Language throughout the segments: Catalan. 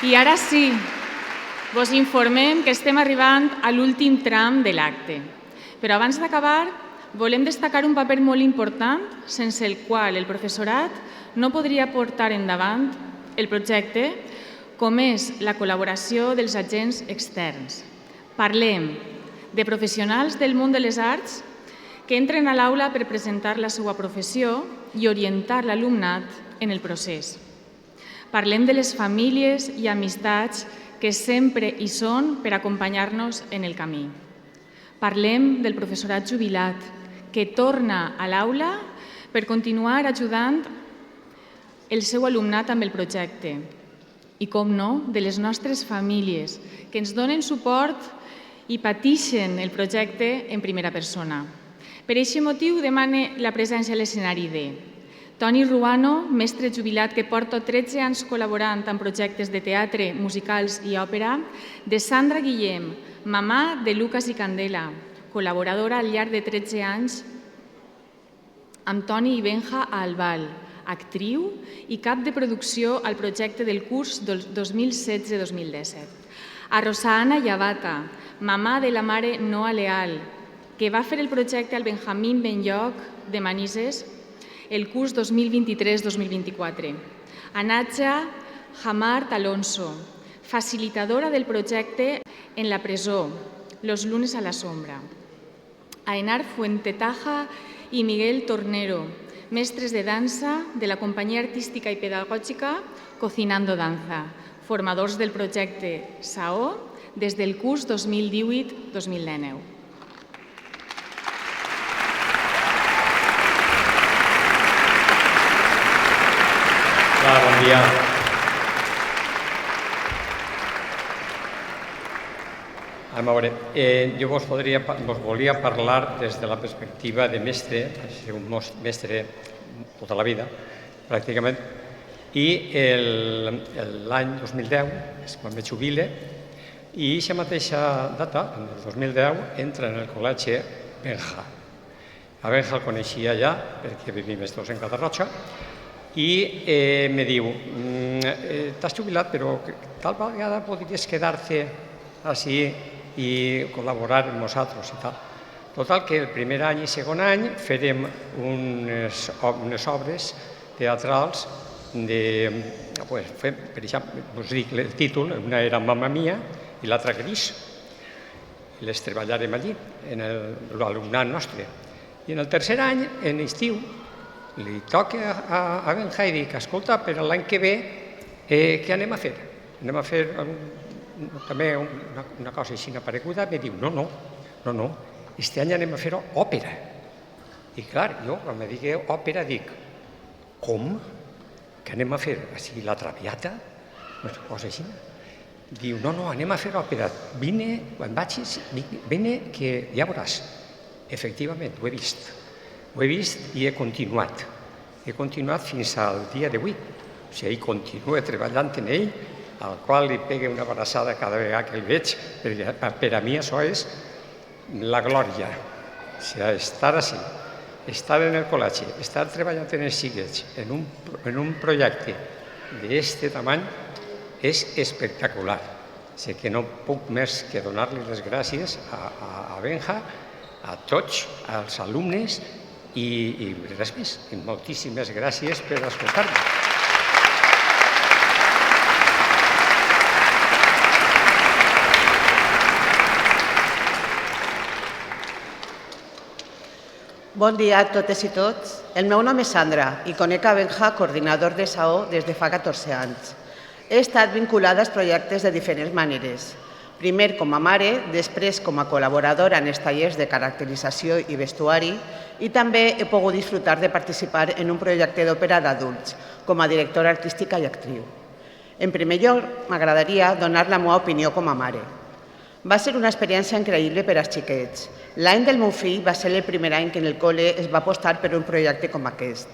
I ara sí, vos informem que estem arribant a l'últim tram de l'acte. Però abans d'acabar, volem destacar un paper molt important sense el qual el professorat no podria portar endavant el projecte, com és la col·laboració dels agents externs. Parlem de professionals del món de les arts que entren a l'aula per presentar la seva professió i orientar l'alumnat en el procés. Parlem de les famílies i amistats que sempre hi són per acompanyar-nos en el camí. Parlem del professorat jubilat que torna a l'aula per continuar ajudant el seu alumnat amb el projecte. I, com no, de les nostres famílies que ens donen suport i pateixen el projecte en primera persona. Per aquest motiu demane la presència a l'escenari de Toni Ruano, mestre jubilat que porta 13 anys col·laborant en projectes de teatre, musicals i òpera, de Sandra Guillem, mamà de Lucas i Candela, col·laboradora al llarg de 13 anys amb Toni i Benja a Albal, actriu i cap de producció al projecte del curs 2016-2017. A Rosa Ana Llavata, mamà de la mare Noa Leal, que va fer el projecte al Benjamín Benlloc de Manises el curs 2023-2024. A Natja Hamart Alonso, facilitadora del projecte en la presó, Los lunes a la sombra. A Enar Fuentetaja i Miguel Tornero, mestres de dansa de la companyia artística i pedagògica Cocinando Danza, formadors del projecte SAO des del curs 2018-2019. Bon dia. A veure, jo vos volia parlar des de la perspectiva de mestre, ser un mestre tota la vida, pràcticament, i l'any 2010 és quan me jubile, i aquesta mateixa data, en el 2010, entra en el col·legi Benja. A Benja el coneixia ja, perquè vivim els dos en Catarroja, i me diu, t'has jubilat, però tal vegada podries quedar-te així i col·laborar amb nosaltres i tal. Total, que el primer any i segon any farem unes obres teatrals per exemple, us dic el títol, una era Mamma Mia i l'altra Gris. Les treballarem allí, en l'alumnat nostre. I en el tercer any, en estiu, li toca a Benja i dic, escolta, per l'any que ve, què anem a fer? Anem a fer també una cosa així apareguda? Me diu, no, este any anem a fer òpera. I clar, jo quan me digui òpera dic, com? Que anem a fer així la Traviata? Una cosa així. Diu, no, anem a fer òpera. Vine, quan vagis, vine que ja veuràs. Efectivament, ho he vist. Ho he vist i he continuat. He continuat fins al dia d'avui. O sigui, continuo treballant en ell, al qual li pegue una abraçada cada vegada que el veig, perquè per a mi això és la glòria. O sigui, estar així, estar en el col·legi, estar treballant en els xiquets, en un projecte d'aquest tamany, és espectacular. O sigui que no puc més que donar-li les gràcies a Benja, a tots els alumnes, i res més. Moltíssimes gràcies per escoltar-me. Bon dia a totes i tots. El meu nom és Sandra i conec a Benja, coordinador de SAO, des de fa 14 anys. He estat vinculada als projectes de diferents maneres. Primer com a mare, després com a col·laboradora en els tallers de caracterització i vestuari, i també he pogut disfrutar de participar en un projecte d'òpera d'adults, com a directora artística i actriu. En primer lloc, m'agradaria donar la meva opinió com a mare. Va ser una experiència increïble per als xiquets. L'any del meu fill va ser el primer any que en el col·le es va apostar per un projecte com aquest.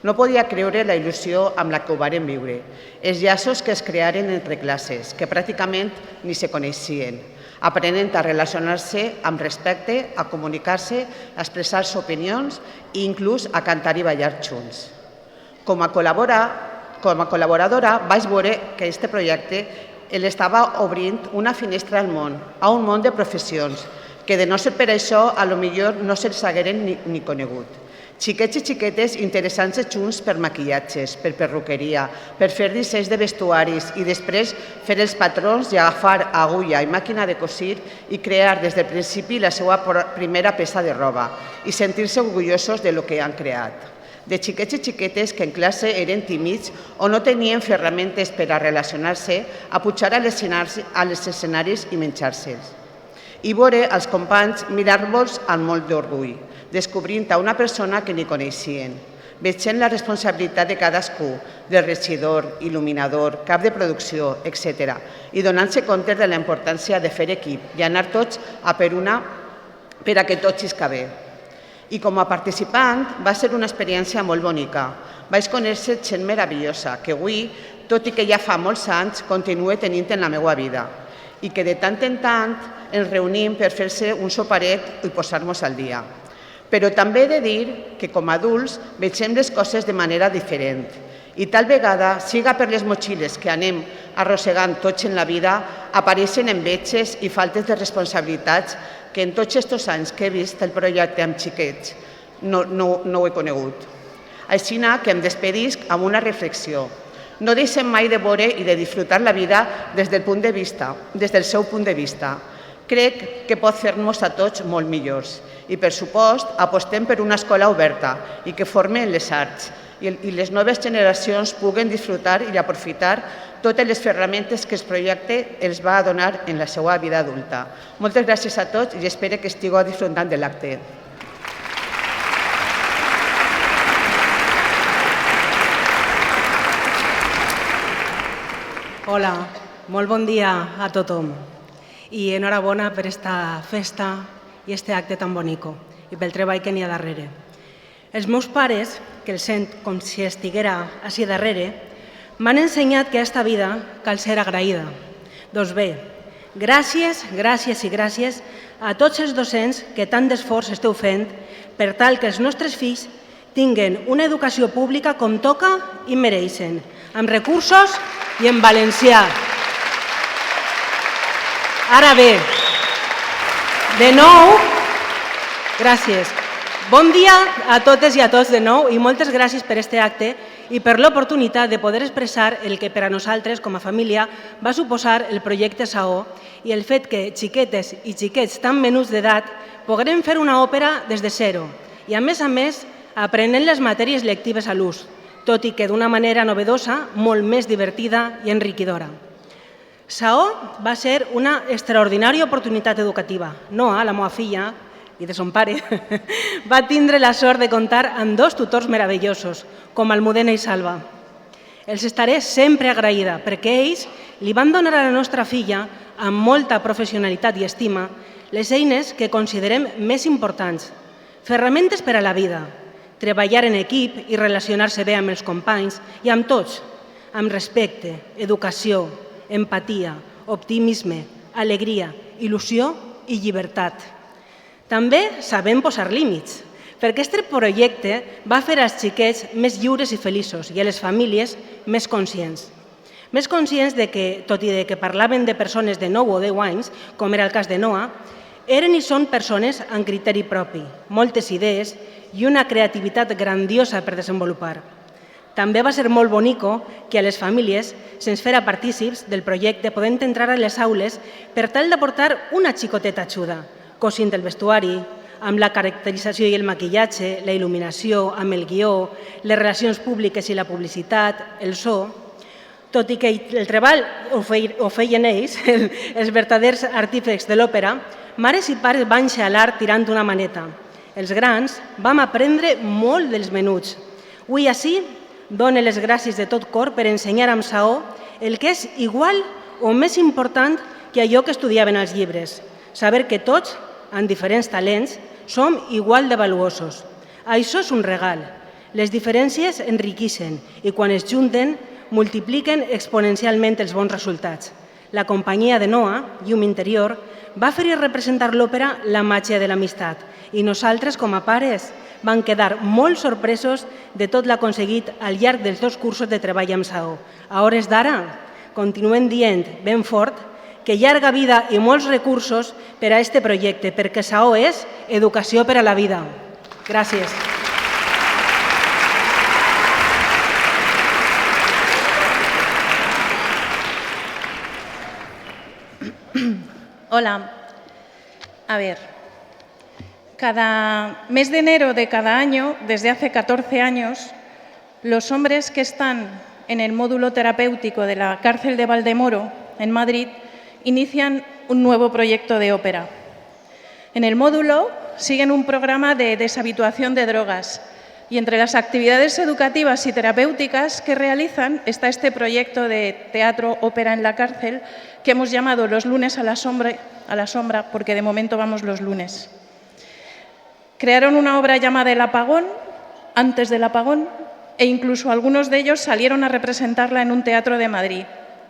No podia creure la il·lusió amb la que ho varen viure, els llaços que es crearen entre classes, que pràcticament ni se coneixien, aprenent a relacionar-se amb respecte, a comunicar-se, a expressar-se opinions i inclús a cantar i ballar junts. Com a col·laboradora vaig veure que aquest projecte ell estava obrint una finestra al món, a un món de professions, que de no ser per això, a lo millor no se'ls hagueren ni conegut. Xiquets i xiquetes interessants junts per maquillatges, per perruqueria, per fer dissenys de vestuaris i després fer els patrons i agafar agulla i màquina de cosir i crear des del principi la seva primera peça de roba i sentir-se orgullosos de lo que han creat. De xiquets i xiquetes que en classe eren tímids o no tenien ferramentes per a relacionar-se, a pujar als escenaris i menjar-se'ls. I veure els companys mirar-los amb molt d'orgull, descobrint a una persona que ni coneixien, veient la responsabilitat de cadascú, del regidor, il·luminador, cap de producció, etc. i donant-se compte de la importància de fer equip i anar tots a per una per a que tot xisca bé. I com a participant va ser una experiència molt bonica. Vaig conèixer gent meravellosa que avui, tot i que ja fa molts anys, continue tenint en la meva vida i que de tant en tant ens reunim per fer-se un soparet i posar-nos al dia. Però també he de dir que com a adults vegem les coses de manera diferent i tal vegada, siga per les motxilles que anem arrossegant tots en la vida, apareixen enveges i faltes de responsabilitats que en tots aquests anys que he vist el projecte amb xiquets no ho he conegut. Així que em despedisc amb una reflexió. No deixem mai de veure i de disfrutar la vida des del seu punt de vista. Crec que pot fer-nos a tots molt millors i, per supost, apostem per una escola oberta i que forme les arts i les noves generacions puguen disfrutar i aprofitar totes les ferramentes que el projecte els va donar en la seva vida adulta. Moltes gràcies a tots i espero que estigueu disfrutant de l'acte. Hola, molt bon dia a tothom i enhorabona per esta festa i este acte tan bonico i pel treball que n'hi ha darrere. Els meus pares, que els sent com si estiguera així darrere, m'han ensenyat que a esta vida cal ser agraïda. Doncs bé, gràcies, gràcies i gràcies a tots els docents que tant d'esforç esteu fent per tal que els nostres fills tinguen una educació pública com toca i mereixen, amb recursos i en valencià. Ara bé, de nou, gràcies. Bon dia a totes i a tots de nou i moltes gràcies per este acte i per l'oportunitat de poder expressar el que per a nosaltres com a família va suposar el projecte Saó i el fet que xiquetes i xiquets tan menuts d'edat pogueren fer una òpera des de zero i, a més, aprenent les matèries lectives a l'ús, tot i que d'una manera novedosa, molt més divertida i enriquidora. Saó va ser una extraordinària oportunitat educativa. Noa, la meva filla, i de son pare, va tindre la sort de comptar amb dos tutors meravellosos, com Almudena i Salva. Els estaré sempre agraïda perquè ells li van donar a la nostra filla, amb molta professionalitat i estima, les eines que considerem més importants, ferramentes per a la vida, treballar en equip i relacionar-se bé amb els companys i amb tots, amb respecte, educació, empatia, optimisme, alegria, il·lusió i llibertat. També sabem posar límits, perquè aquest projecte va fer als xiquets més lliures i feliços i a les famílies més conscients. Més conscients de que, tot i que parlaven de persones de 9 o 10 anys, com era el cas de Noa, eren i són persones amb criteri propi, moltes idees i una creativitat grandiosa per desenvolupar. També va ser molt bonico que a les famílies se'ns fera partícips del projecte podent entrar a les aules per tal d'aportar una xicoteta ajuda, cosint el vestuari, amb la caracterització i el maquillatge, la il·luminació, amb el guió, les relacions públiques i la publicitat, el so. Tot i que el treball ho feien ells, els verdaders artífexs de l'òpera, mares i pares van xalar tirant una maneta. Els grans vam aprendre molt dels menuts. Avui així dono les gràcies de tot cor per ensenyar amb Saó el que és igual o més important que allò que estudiaven als llibres. Saber que tots, amb diferents talents, som igual de valuosos. Això és un regal. Les diferències enriqueixen i quan es junten multipliquen exponencialment els bons resultats. La companyia de Noa, Llum Interior, va fer representar l'òpera La màgia de l'amistat i nosaltres, com a pares, vam quedar molt sorpresos de tot l'aconseguit al llarg dels 2 cursos de treball amb Saó. A hores d'ara, continuen dient ben fort que llarga vida i molts recursos per a aquest projecte, perquè SAO és educació per a la vida. Gràcies. Hola. A ver, cada mes de enero de cada año, desde hace 14 años, los hombres que están en el módulo terapéutico de la cárcel de Valdemoro, en Madrid, inician un nuevo proyecto de ópera. En el módulo siguen un programa de deshabituación de drogas y entre las actividades educativas y terapéuticas que realizan está este proyecto de teatro ópera en la cárcel que hemos llamado Los lunes a la sombra, porque de momento vamos los lunes. Crearon una obra llamada El apagón, antes del apagón, e incluso algunos de ellos salieron a representarla en un teatro de Madrid.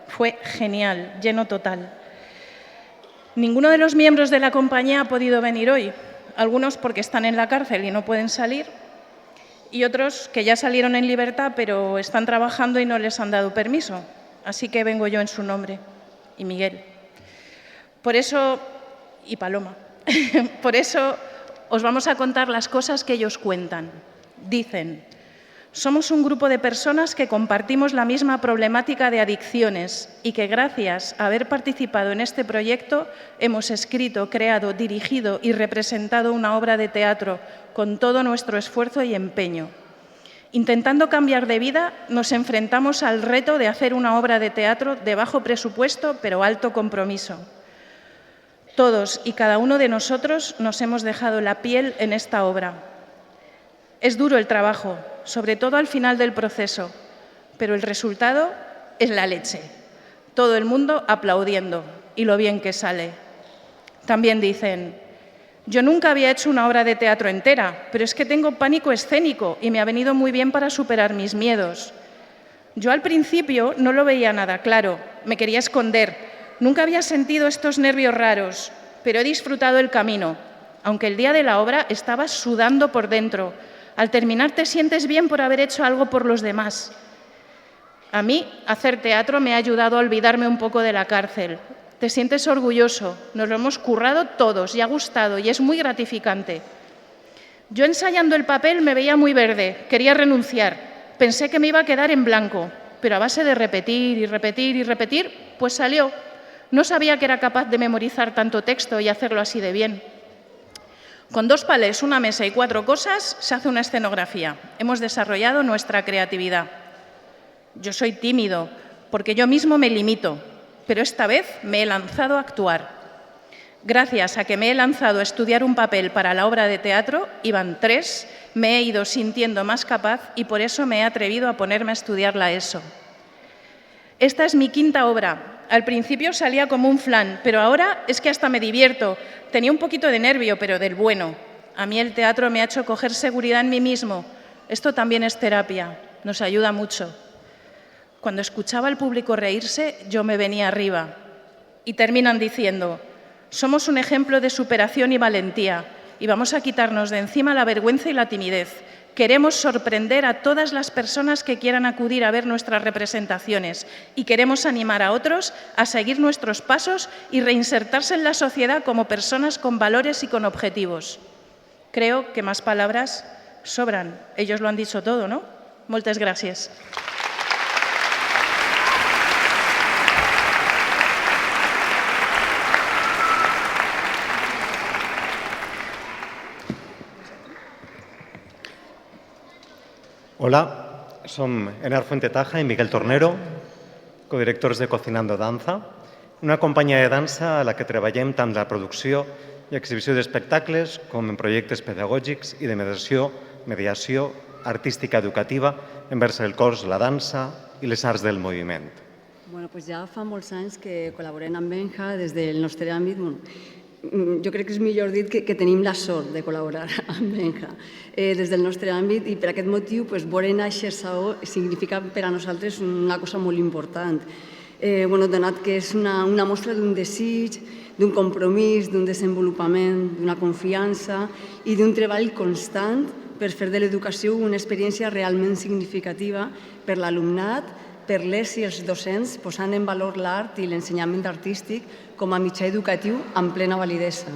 Fue genial, lleno total. Ninguno de los miembros de la compañía ha podido venir hoy, algunos porque están en la cárcel y no pueden salir, y otros que ya salieron en libertad pero están trabajando y no les han dado permiso. Así que vengo yo en su nombre, y Miguel. Por eso, y Paloma, por eso os vamos a contar las cosas que ellos cuentan. Dicen: somos un grupo de personas que compartimos la misma problemática de adicciones y que gracias a haber participado en este proyecto hemos escrito, creado, dirigido y representado una obra de teatro con todo nuestro esfuerzo y empeño. Intentando cambiar de vida, nos enfrentamos al reto de hacer una obra de teatro de bajo presupuesto pero alto compromiso. Todos y cada uno de nosotros nos hemos dejado la piel en esta obra. Es duro el trabajo, sobre todo al final del proceso, pero el resultado es la leche. Todo el mundo aplaudiendo y lo bien que sale. También dicen: yo nunca había hecho una obra de teatro entera, pero es que tengo pánico escénico y me ha venido muy bien para superar mis miedos. Yo al principio no lo veía nada claro, me quería esconder, nunca había sentido estos nervios raros, pero he disfrutado el camino, aunque el día de la obra estaba sudando por dentro. Al terminar te sientes bien por haber hecho algo por los demás. A mí, hacer teatro me ha ayudado a olvidarme un poco de la cárcel. Te sientes orgulloso, nos lo hemos currado todos y ha gustado y es muy gratificante. Yo ensayando el papel me veía muy verde, quería renunciar, pensé que me iba a quedar en blanco, pero a base de repetir y repetir y repetir, pues salió. No sabía que era capaz de memorizar tanto texto y hacerlo así de bien. Con 2 palés, una mesa y 4 cosas se hace una escenografía. Hemos desarrollado nuestra creatividad. Yo soy tímido porque yo mismo me limito, pero esta vez me he lanzado a actuar. Gracias a que me he lanzado a estudiar un papel para la obra de teatro, iban 3, me he ido sintiendo más capaz y por eso me he atrevido a ponerme a estudiar la ESO. Esta es mi 5ª obra. Al principio salía como un flan, pero ahora es que hasta me divierto. Tenía un poquito de nervio, pero del bueno. A mí el teatro me ha hecho coger seguridad en mí mismo. Esto también es terapia, nos ayuda mucho. Cuando escuchaba al público reírse, yo me venía arriba. Y terminan diciendo: somos un ejemplo de superación y valentía y vamos a quitarnos de encima la vergüenza y la timidez. Queremos sorprender a todas las personas que quieran acudir a ver nuestras representaciones y queremos animar a otros a seguir nuestros pasos y reinsertarse en la sociedad como personas con valores y con objetivos. Creo que más palabras sobran. Ellos lo han dicho todo, ¿no? Moltes gràcies. Hola, som Enar Fuentetaja i Miguel Tornero, codirectors de Cocinando Danza, una companyia de dansa a la que treballem tant la producció i exhibició d'espectacles com en projectes pedagògics i de mediació artística educativa envers el cos, la dansa i les arts del moviment. Bueno, pues ja fa molts anys que col·laborem amb Benja des del nostre àmbit. Jo crec que és millor dit que tenim la sort de col·laborar amb Benja des del nostre àmbit i per aquest motiu veure néixer SAO significa per a nosaltres una cosa molt important. Donat que és una mostra d'un desig, d'un compromís, d'un desenvolupament, d'una confiança i d'un treball constant per fer de l'educació una experiència realment significativa per l'alumnat, per les i els docents, posant en valor l'art i l'ensenyament artístic com a mitjà educatiu amb plena validesa.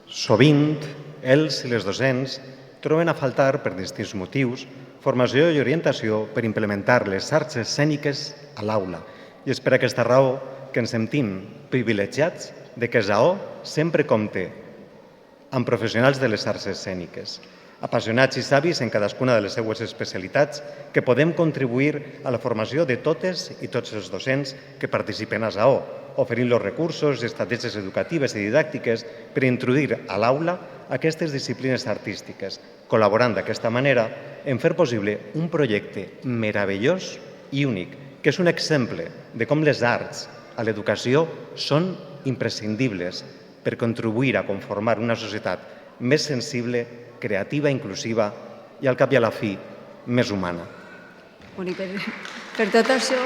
Sovint, els i les docents troben a faltar, per distints motius, formació i orientació per implementar les arts escèniques a l'aula. I és per aquesta raó que ens sentim privilegiats de que SAO sempre compte amb professionals de les arts escèniques, apassionats i savis en cadascuna de les seues especialitats, que podem contribuir a la formació de totes i tots els docents que participen a SAO, oferint los recursos i estratègies educatives i didàctiques per introduir a l'aula aquestes disciplines artístiques, col·laborant d'aquesta manera en fer possible un projecte meravellós i únic, que és un exemple de com les arts a l'educació són imprescindibles per contribuir a conformar una societat més sensible, creativa, inclusiva i, al cap i a la fi, més humana. I per tot això,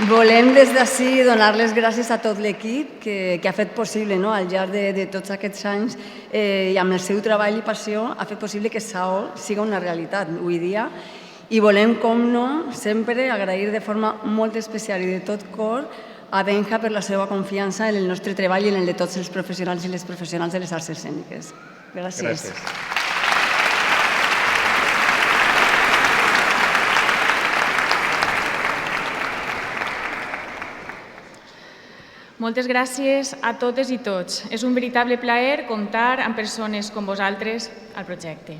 volem des d'ací donar les gràcies a tot l'equip que ha fet possible, al llarg de tots aquests anys, i amb el seu treball i passió, ha fet possible que SAO siga una realitat avui dia. I volem, com no, sempre agrair de forma molt especial i de tot cor a Benja per la seva confiança en el nostre treball i en el de tots els professionals i les professionals de les arts escèniques. Gràcies. Moltes gràcies a totes i tots. És un veritable plaer comptar amb persones com vosaltres al projecte.